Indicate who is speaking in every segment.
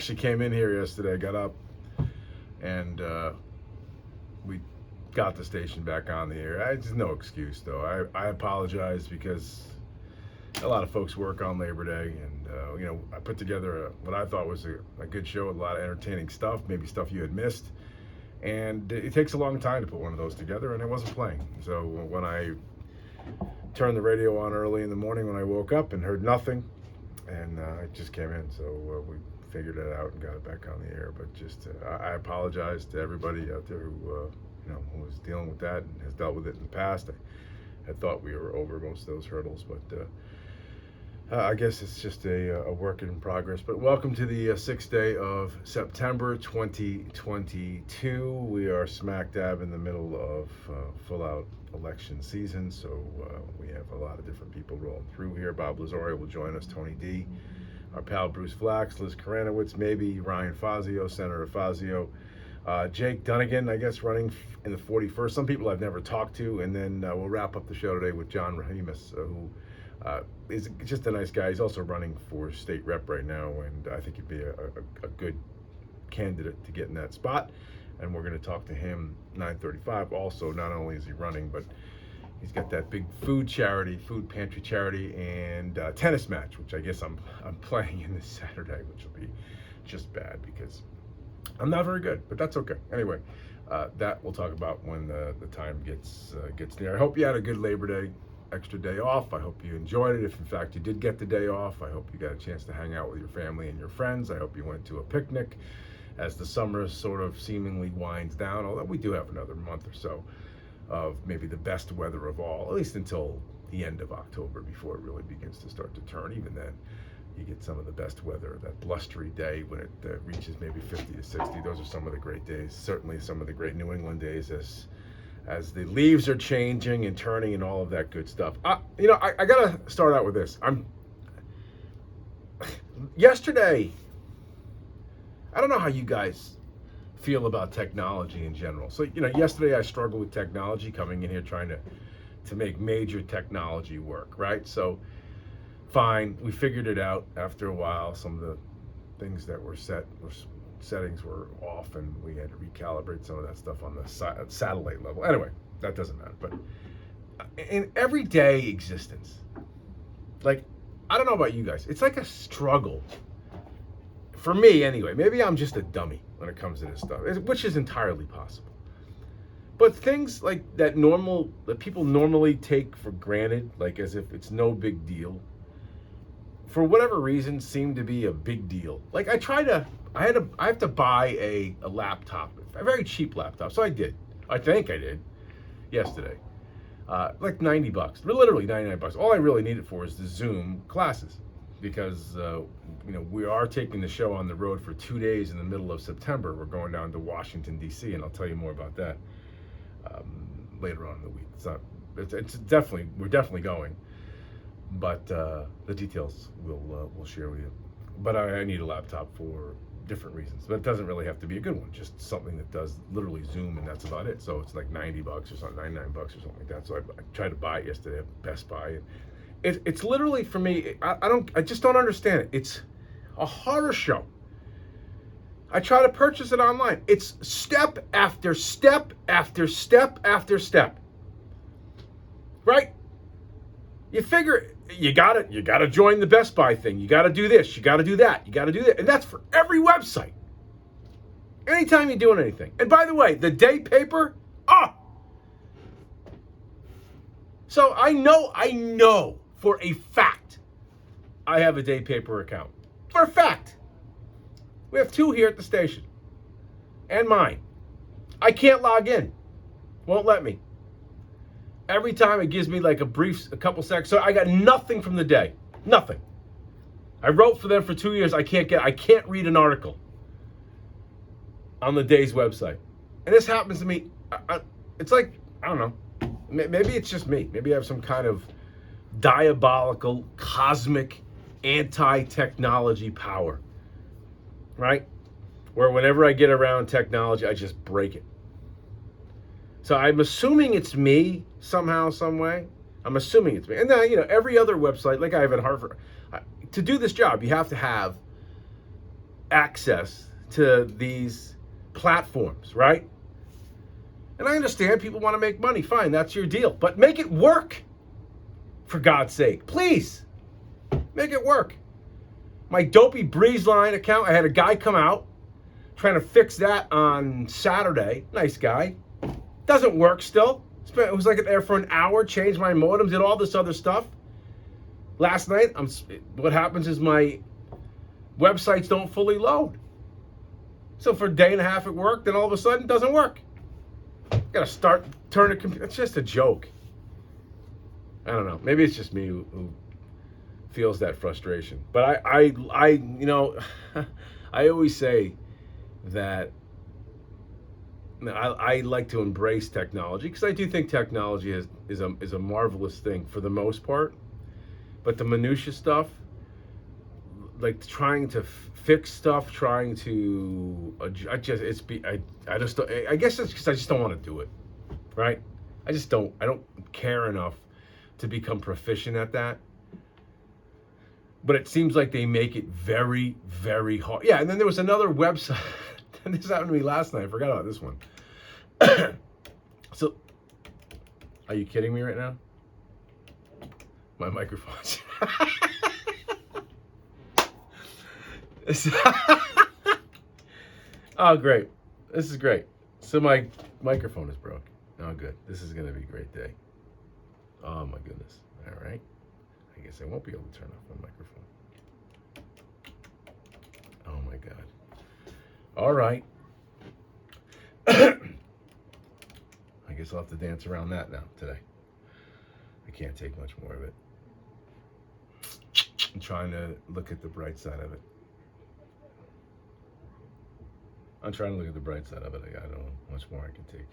Speaker 1: She came in here yesterday, got up, and we got the station back on the air. There's no excuse, though. I apologize because a lot of folks work on Labor Day, and I put together what I thought was a good show with a lot of entertaining stuff, maybe stuff you had missed. And it takes a long time to put one of those together, and it wasn't playing. So when I turned the radio on early in the morning when I woke up and heard nothing, and I just came in, so we figured it out and got it back on the air. But just I apologize to everybody out there who was dealing with that and has dealt with it in the past. I had thought we were over most of those hurdles, but I guess it's just a work in progress. But welcome to the 6th day of September 2022. We are smack dab in the middle of full out election season, so we have a lot of different people rolling through here. Bob Lazoria will join us, Tony D, our pal Bruce Flax, Liz Karanowitz, maybe Ryan Fazio, Senator Fazio, Jake Dunnigan, I guess, running in the 41st. Some people I've never talked to, and then we'll wrap up the show today with John Rahimis, who is just a nice guy. He's also running for state rep right now, and I think he'd be a good candidate to get in that spot. And we're going to talk to him 9:35. Also, not only is he running, but he's got that big food pantry charity, and tennis match, which I guess I'm playing in this Saturday, which will be just bad because I'm not very good, but that's okay. Anyway, that we'll talk about when the time gets near. I hope you had a good Labor Day, extra day off. I hope you enjoyed it. If in fact you did get the day off, I hope you got a chance to hang out with your family and your friends. I hope you went to a picnic as the summer sort of seemingly winds down, although we do have another month or so of maybe the best weather of all, at least until the end of October before it really begins to start to turn. Even then, you get some of the best weather, that blustery day when it reaches maybe 50 to 60. Those are some of the great days, certainly some of the great New England days as the leaves are changing and turning and all of that good stuff. I got to start out with this. Yesterday, I don't know how you guys feel about technology in general. So, yesterday I struggled with technology, coming in here trying to make major technology work, right? So, fine, we figured it out after a while. Some of the things that were settings were off, and we had to recalibrate some of that stuff on the satellite level. Anyway, that doesn't matter. But in everyday existence, like, I don't know about you guys, it's like a struggle. For me, anyway. Maybe I'm just a dummy when it comes to this stuff, which is entirely possible. But things like that people normally take for granted, like as if it's no big deal, for whatever reason, seem to be a big deal. Like I have to buy a laptop, a very cheap laptop. So I did. I think I did yesterday. Like $90, literally $99. All I really need it for is the Zoom classes, because we are taking the show on the road for 2 days in the middle of September. We're going down to Washington D.C., and I'll tell you more about that later on in the week. We're definitely going, but the details we'll share with you. But I need a laptop for different reasons. But it doesn't really have to be a good one, just something that does literally Zoom, and that's about it. So it's like $90 or something, $99 or something like that. So I tried to buy it yesterday at Best Buy. And it's literally, for me, I just don't understand it. It's a horror show. I try to purchase it online. It's step after step after step after step. Right? You figure you gotta join the Best Buy thing. You gotta do this, you gotta do that, you gotta do that. And that's for every website. Anytime you're doing anything. And by the way, the day paper, So I know for a fact I have a day paper account. For a fact. We have 2 here at the station. And mine. I can't log in. Won't let me. Every time it gives me like a couple seconds. So I got nothing from the day. Nothing. I wrote for them for 2 years. I can't read an article on the day's website. And this happens to me. It's like, I don't know. Maybe it's just me. Maybe I have some kind of diabolical, cosmic, anti-technology power. Right? Where whenever I get around technology, I just break it. So I'm assuming it's me somehow, some way. I'm assuming it's me. And then, every other website, like I have at Harvard, to do this job, you have to have access to these platforms, right? And I understand people want to make money. Fine, that's your deal. But make it work, for God's sake. Please, make it work. My Dopey Breezeline account, I had a guy come out trying to fix that on Saturday. Nice guy. Doesn't work still. It was like there for an hour, changed my modem, did all this other stuff. Last night, what happens is my websites don't fully load. So for a day and a half it worked, then all of a sudden it doesn't work. Gotta start turning the computer. It's just a joke. I don't know. Maybe it's just me who feels that frustration. But I you know, I always say that I like to embrace technology because I do think technology is a marvelous thing for the most part. But the minutia stuff, like trying to fix stuff, trying to I guess it's because I just don't want to do it, right? I don't care enough to become proficient at that. But it seems like they make it very, very hard. Yeah, and then there was another website. This happened to me last night. I forgot about this one. So, are you kidding me right now? My microphone's. Oh, great. This is great. So my microphone is broke. Oh, good. This is going to be a great day. Oh, my goodness. All right. I guess I won't be able to turn off my microphone. Oh, my God. All right. I guess I'll have to dance around that now today. I can't take much more of it. I'm trying to look at the bright side of it. I'm trying to look at the bright side of it. I don't know how much more I can take.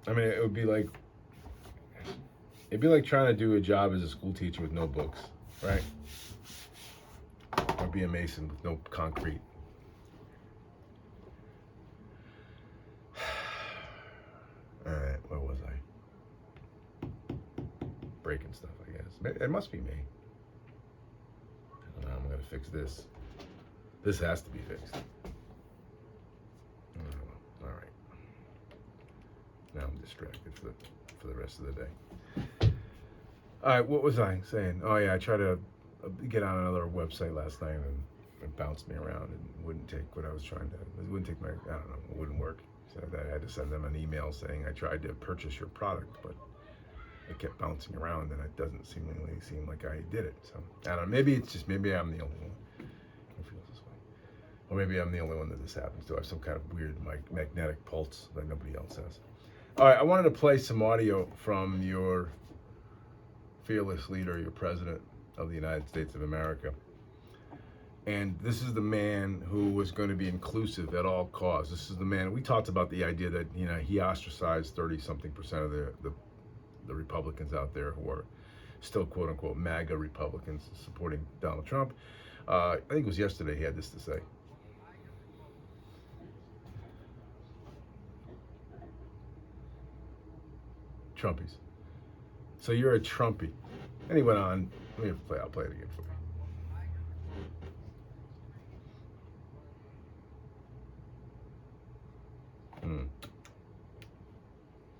Speaker 1: I mean, it'd be like trying to do a job as a school teacher with no books, right? Or be a mason with no concrete. All right, where was I? Breaking stuff, I guess. It must be me. I'm gonna fix this. This has to be fixed. All right. Now I'm distracted for the rest of the day. All right, what was I saying? Oh yeah, I tried to get on another website last night and it bounced me around and wouldn't take what I was trying to. It wouldn't take it wouldn't work. So I had to send them an email saying I tried to purchase your product, but it kept bouncing around and it doesn't seem like I did it. So I don't know. Maybe I'm the only one who feels this way, or maybe I'm the only one that this happens to. I have some kind of weird magnetic pulse that nobody else has. All right, I wanted to play some audio from your fearless leader, your president of the United States of America. And this is the man who was going to be inclusive at all costs. This is the man, we talked about the idea that, you know, he ostracized 30-something% of the Republicans out there who are still quote unquote MAGA Republicans supporting Donald Trump. I think it was yesterday he had this to say. Trumpies. So you're a Trumpy. And he went on, I'll play it again for you.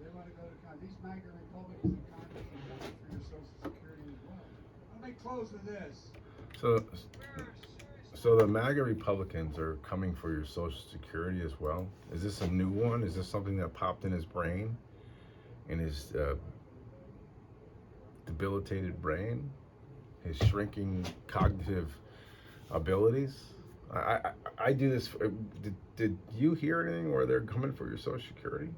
Speaker 2: They want to go to these MAGA Republicans in Congress and vote for your Social Security as well. Let me close with this.
Speaker 1: So the MAGA Republicans are coming for your Social Security as well? Is this a new one? Is this something that popped in his brain? In his debilitated brain? His shrinking cognitive abilities? I do this. Did you hear anything where they're coming for your Social Security?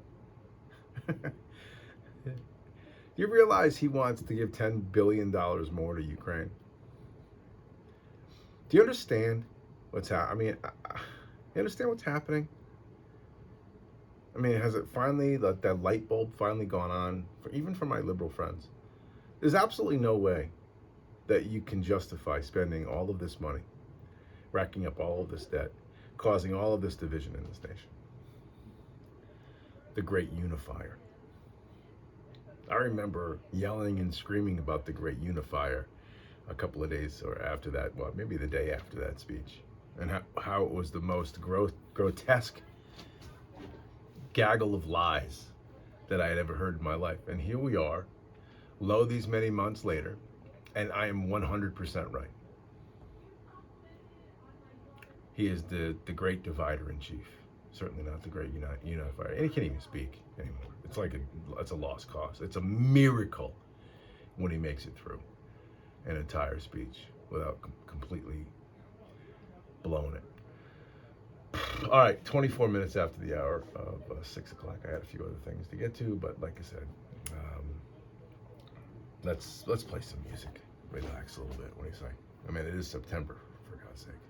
Speaker 1: You realize he wants to give $10 billion more to Ukraine? Do you understand what's happening? You understand what's happening? I mean, has it finally, that light bulb finally gone on, even for my liberal friends? There's absolutely no way that you can justify spending all of this money, racking up all of this debt, causing all of this division in this nation. The great unifier. I remember yelling and screaming about the great unifier a couple of days or after that, well, maybe the day after that speech, and how it was the most grotesque gaggle of lies that I had ever heard in my life. And here we are, lo these many months later, and I am 100% right. He is the great divider in chief. Certainly not the great unifier. And he can't even speak anymore. It's a lost cause. It's a miracle when he makes it through an entire speech without completely blowing it. All right, 24 minutes after the hour of 6 o'clock. I had a few other things to get to, but like I said, let's play some music. Relax a little bit. What do you say? I mean, it is September, for God's sake.